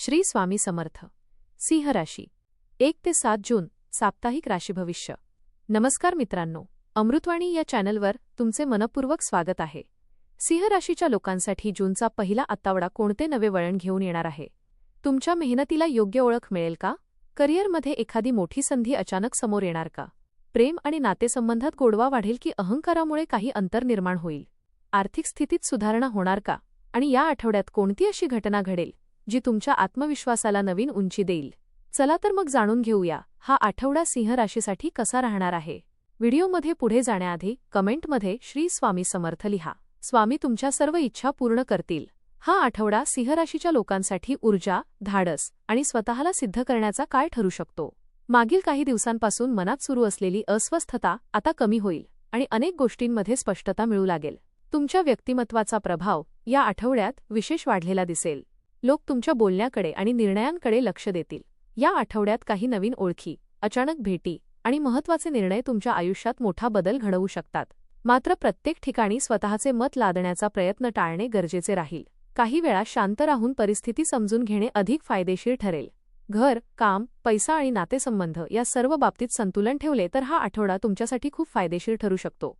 श्री स्वामी समर्थ. सिंह राशी 1 ते 7 जून साप्ताहिक राशी भविष्य. नमस्कार मित्रांनो, अमृतवाणी या चॅनलवर तुमचे मनपूर्वक स्वागत आहे. सिंह राशीच्या लोकांसाठी जूनचा पहिला आठवडा कोणते नवे वळण घेऊन येणार आहे? तुमच्या मेहनतीला योग्य ओळख मिळेल का? करिअरमध्ये एखादी मोठी संधी अचानक समोर येणार का? प्रेम आणि नातेसंबंधात गोडवा वाढेल की अहंकारामुळे काही अंतर निर्माण होईल? आर्थिक स्थितीत सुधारणा होणार का? आणि या आठवड्यात कोणती अशी घटना घडेल जी तुमच्या आत्मविश्वासाला नवीन उंची देईल? चला तर मग जाणून घेऊया हा आठवडा सिंह राशीसाठी कसा राहणार आहे. व्हिडिओमध्ये पुढे जाण्याआधी कमेंटमध्ये श्री स्वामी समर्थ लिहा. स्वामी तुमच्या सर्व इच्छा पूर्ण करतील. हा आठवडा सिंह राशीच्या लोकांसाठी ऊर्जा, धाडस आणि स्वतःला सिद्ध करण्याचा काळ ठरू शकतो. मागील काही दिवसांपासून मनात सुरू असलेली अस्वस्थता आता कमी होईल आणि अनेक गोष्टींमध्ये स्पष्टता मिळू लागेल. तुमच्या व्यक्तिमत्वाचा प्रभाव या आठवड्यात विशेष वाढलेला दिसेल. लोक तुमच्या बोलण्याकडे आणि निर्णयांकडे लक्ष देतील. या आठवड्यात काही नवीन ओळखी, अचानक भेटी आणि महत्त्वाचे निर्णय तुमच्या आयुष्यात मोठा बदल घडवू शकतात. मात्र प्रत्येक ठिकाणी स्वतःचे मत लादण्याचा प्रयत्न टाळणे गरजेचे राहील. काही वेळा शांत राहून परिस्थिती समजून घेणे अधिक फायदेशीर ठरेल. घर, काम, पैसा आणि नातेसंबंध या सर्व बाबतीत संतुलन ठेवले तर हा आठवडा तुमच्यासाठी खूप फायदेशीर ठरू शकतो.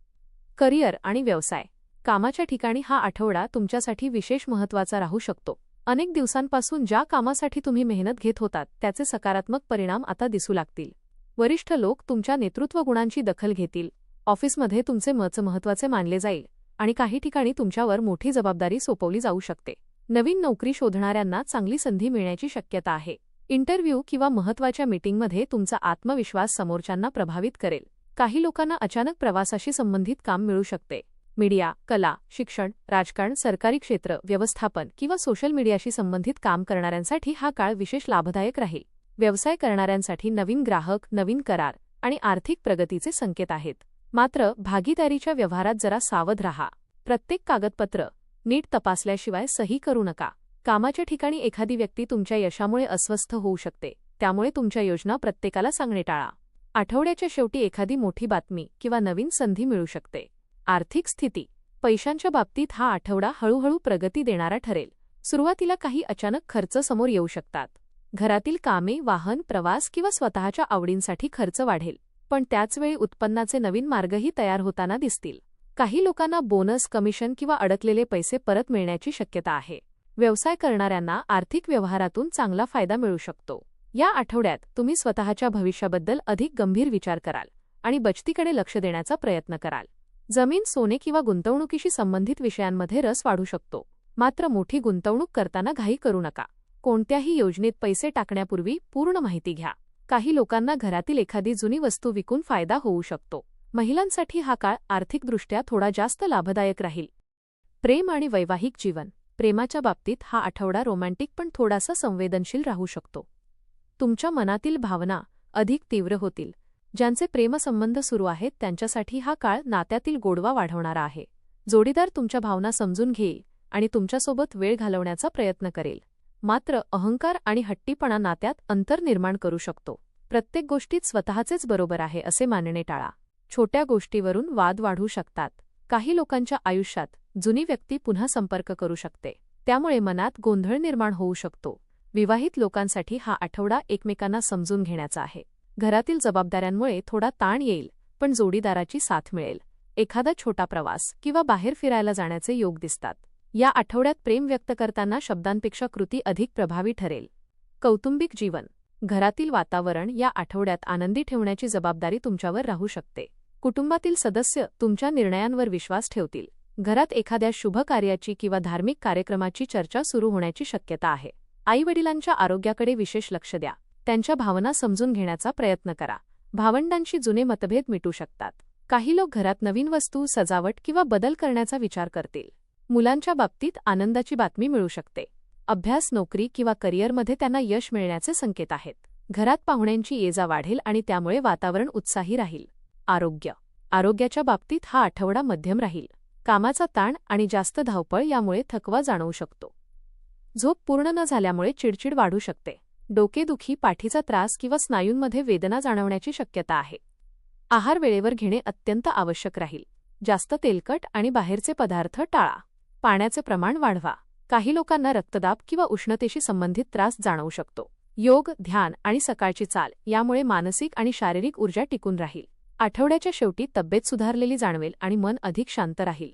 करिअर आणि व्यवसाय. कामाच्या ठिकाणी हा आठवडा तुमच्यासाठी विशेष महत्त्वाचा राहू शकतो. अनेक दिवसांपासून ज्या कामासाठी तुम्ही मेहनत घेत होतात त्याचे सकारात्मक परिणाम आता दिसू लागतील. वरिष्ठ लोक तुमच्या नेतृत्व गुणांची दखल घेतील. ऑफिसमध्ये तुमचे मत महत्त्वाचे मानले जाईल आणि काही ठिकाणी तुमच्यावर मोठी जबाबदारी सोपवली जाऊ शकते. नवीन नोकरी शोधणाऱ्यांना चांगली संधी मिळण्याची शक्यता आहे. इंटरव्ह्यू किंवा महत्त्वाच्या मीटिंगमध्ये तुमचा आत्मविश्वास समोरच्यांना प्रभावित करेल. काही लोकांना अचानक प्रवासाशी संबंधित काम मिळू शकते. मीडिया, कला, शिक्षण, राजकारण, सरकारी क्षेत्र, व्यवस्थापन किंवा सोशल मीडियाशी संबंधित काम करणाऱ्यांसाठी हा काळ विशेष लाभदायक राहील. व्यवसाय करणाऱ्यांसाठी नवीन ग्राहक, नवीन करार आणि आर्थिक प्रगतीचे संकेत आहेत. मात्र भागीदारीच्या व्यवहारात जरा सावध राहा. प्रत्येक कागदपत्र नीट तपासल्याशिवाय सही करू नका. कामाच्या ठिकाणी एखादी व्यक्ती तुमच्या यशामुळे अस्वस्थ होऊ शकते, त्यामुळे तुमच्या योजना प्रत्येकाला सांगणे टाळा. आठवड्याच्या शेवटी एखादी मोठी बातमी किंवा नवीन संधी मिळू शकते. आर्थिक स्थिती. पैशांच्या बाबतीत हा आठवडा हळूहळू प्रगती देणारा ठरेल. सुरुवातीला काही अचानक खर्च समोर येऊ शकतात. घरातील कामे, वाहन, प्रवास किंवा स्वतःच्या आवडींसाठी खर्च वाढेल, पण त्याचवेळी उत्पन्नाचे नवीन मार्गही तयार होताना दिसतील. काही लोकांना बोनस, कमिशन किंवा अडकलेले पैसे परत मिळण्याची शक्यता आहे. व्यवसाय करणाऱ्यांना आर्थिक व्यवहारातून चांगला फायदा मिळू शकतो. या आठवड्यात तुम्ही स्वतःच्या भविष्याबद्दल अधिक गंभीर विचार कराल आणि बचतीकडे लक्ष देण्याचा प्रयत्न कराल. जमीन, सोने किंवा गुंतवणुकीशी संबंधित विषयांमध्ये रस वाढू शकतो. मात्र मोठी गुंतवणूक करताना घाई करू नका. कोणत्याही योजनेत पैसे टाकण्यापूर्वी पूर्ण माहिती घ्या. काही लोकांना घरातील एखादी जुनी वस्तू विकून फायदा होऊ शकतो. महिलांसाठी हा काळ आर्थिकदृष्ट्या थोडा जास्त लाभदायक राहील. प्रेम आणि वैवाहिक जीवन. प्रेमाच्या बाबतीत हा आठवडा रोमॅन्टिक पण थोडासा संवेदनशील राहू शकतो. तुमच्या मनातील भावना अधिक तीव्र होतील. ज्यांचे प्रेमसंबंध सुरू आहेत त्यांच्यासाठी हा काळ नात्यातील गोडवा वाढवणारा आहे. जोडीदार तुमच्या भावना समजून घेईल आणि तुमच्यासोबत वेळ घालवण्याचा प्रयत्न करेल. मात्र अहंकार आणि हट्टीपणा नात्यात अंतर निर्माण करू शकतो. प्रत्येक गोष्टीत स्वतःचेच बरोबर आहे असे मानणे टाळा. छोट्या गोष्टीवरून वाद वाढू शकतात. काही लोकांच्या आयुष्यात जुनी व्यक्ती पुन्हा संपर्क करू शकते, त्यामुळे मनात गोंधळ निर्माण होऊ शकतो. विवाहित लोकांसाठी हा आठवडा एकमेकांना समजून घेण्याचा आहे. घरातील जबाबदाऱ्यांमुळे थोडा ताण येईल, पण जोडीदाराची साथ मिळेल. एखादा छोटा प्रवास किंवा बाहेर फिरायला जाण्याचे योग दिसतात. या आठवड्यात प्रेम व्यक्त करताना शब्दांपेक्षा कृती अधिक प्रभावी ठरेल. कौटुंबिक जीवन. घरातील वातावरण या आठवड्यात आनंदी ठेवण्याची जबाबदारी तुमच्यावर राहू शकते. कुटुंबातील सदस्य तुमच्या निर्णयांवर विश्वास ठेवतील. घरात एखाद्या शुभ कार्याची किंवा धार्मिक कार्यक्रमाची चर्चा सुरू होण्याची शक्यता आहे. आईवडिलांच्या आरोग्याकडे विशेष लक्ष द्या. त्यांच्या भावना समजून घेण्याचा प्रयत्न करा. भावंडांशी जुने मतभेद मिटू शकतात. काही लोक घरात नवीन वस्तू, सजावट किंवा बदल करण्याचा विचार करतील. मुलांच्या बाबतीत आनंदाची बातमी मिळू शकते. अभ्यास, नोकरी किंवा करिअरमध्ये त्यांना यश मिळण्याचे संकेत आहेत. घरात पाहुण्यांची ये-जा वाढेल आणि त्यामुळे वातावरण उत्साही राहील. आरोग्य. आरोग्याच्या बाबतीत हा आठवडा मध्यम राहील. कामाचा ताण आणि जास्त धावपळ यामुळे थकवा जाणवू शकतो. झोप पूर्ण न झाल्यामुळे चिडचिड वाढू शकते. डोकेदुखी, पाठीचा त्रास किंवा स्नायूंमध्ये वेदना जाणवण्याची शक्यता आहे. आहार वेळेवर घेणे अत्यंत आवश्यक राहील. जास्त तेलकट आणि बाहेरचे पदार्थ टाळा. पाण्याचे प्रमाण वाढवा. काही लोकांना रक्तदाब किंवा उष्णतेशी संबंधित त्रास जाणवू शकतो. योग, ध्यान आणि सकाळची चाल यामुळे मानसिक आणि शारीरिक ऊर्जा टिकून राहील. आठवड्याच्या शेवटी तब्येत सुधारलेली जाणवेल आणि मन अधिक शांत राहील.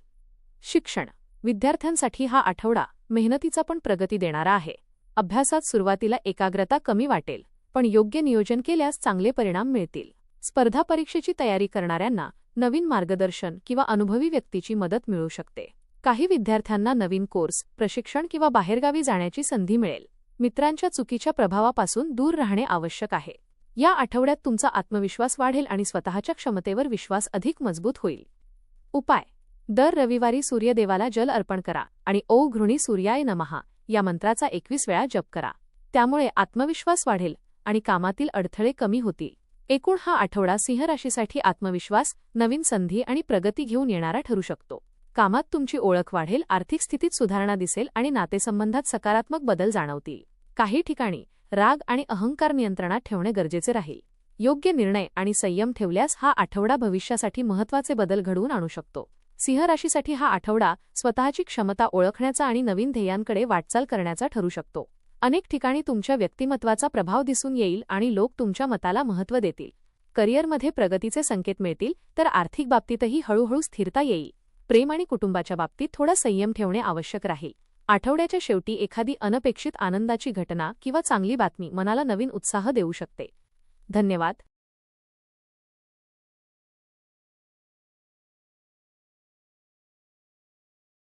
शिक्षण. विद्यार्थ्यांसाठी हा आठवडा मेहनतीचा पण प्रगती देणारा आहे. अभ्यासात सुरुवातीला एकाग्रता कमी वाटेल, पण योग्य नियोजन केल्यास चांगले परिणाम मिळतील. स्पर्धा परीक्षेची तयारी करणाऱ्यांना नवीन मार्गदर्शन किंवा अनुभवी व्यक्तीची मदत मिळू शकते. काही विद्यार्थ्यांना नवीन कोर्स, प्रशिक्षण किंवा बाहेरगावी जाण्याची संधी मिळेल. मित्रांच्या चुकीच्या प्रभावापासून दूर राहणे आवश्यक आहे. या आठवड्यात तुमचा आत्मविश्वास वाढेल आणि स्वतःच्या क्षमतेवर विश्वास अधिक मजबूत होईल. उपाय. दर रविवारी सूर्यदेवाला जल अर्पण करा आणि ओम घृणी सूर्याय नमः या मंत्राचा 21 वेळा जप करा. त्यामुळे आत्मविश्वास वाढेल आणि कामातील अडथळे कमी होतील. एकूण हा आठवडा सिंह राशीसाठी आत्मविश्वास, नवीन संधी आणि प्रगती घेऊन येणारा ठरू शकतो. कामात तुमची ओळख वाढेल, आर्थिक स्थितीत सुधारणा दिसेल आणि नातेसंबंधात सकारात्मक बदल जाणवतील. काही ठिकाणी राग आणि अहंकार नियंत्रणात ठेवणे गरजेचे राहील. योग्य निर्णय आणि संयम ठेवल्यास हा आठवडा भविष्यासाठी महत्त्वाचे बदल घडवून आणू शकतो. सिंह राशीसाठी हा आठवडा स्वतःची क्षमता ओळखण्याचा आणि नवीन ध्येयांकडे वाटचाल करण्याचा ठरू शकतो. अनेक ठिकाणी तुमच्या व्यक्तिमत्वाचा प्रभाव दिसून येईल आणि लोक तुमच्या मताला महत्त्व देतील. करिअरमध्ये प्रगतीचे संकेत मिळतील, तर आर्थिक बाबतीतही हळूहळू स्थिरता येईल. प्रेम आणि कुटुंबाच्या बाबतीत थोडा संयम ठेवणे आवश्यक राहील. आठवड्याच्या शेवटी एखादी अनपेक्षित आनंदाची घटना किंवा चांगली बातमी मनाला नवीन उत्साह देऊ शकते. धन्यवाद.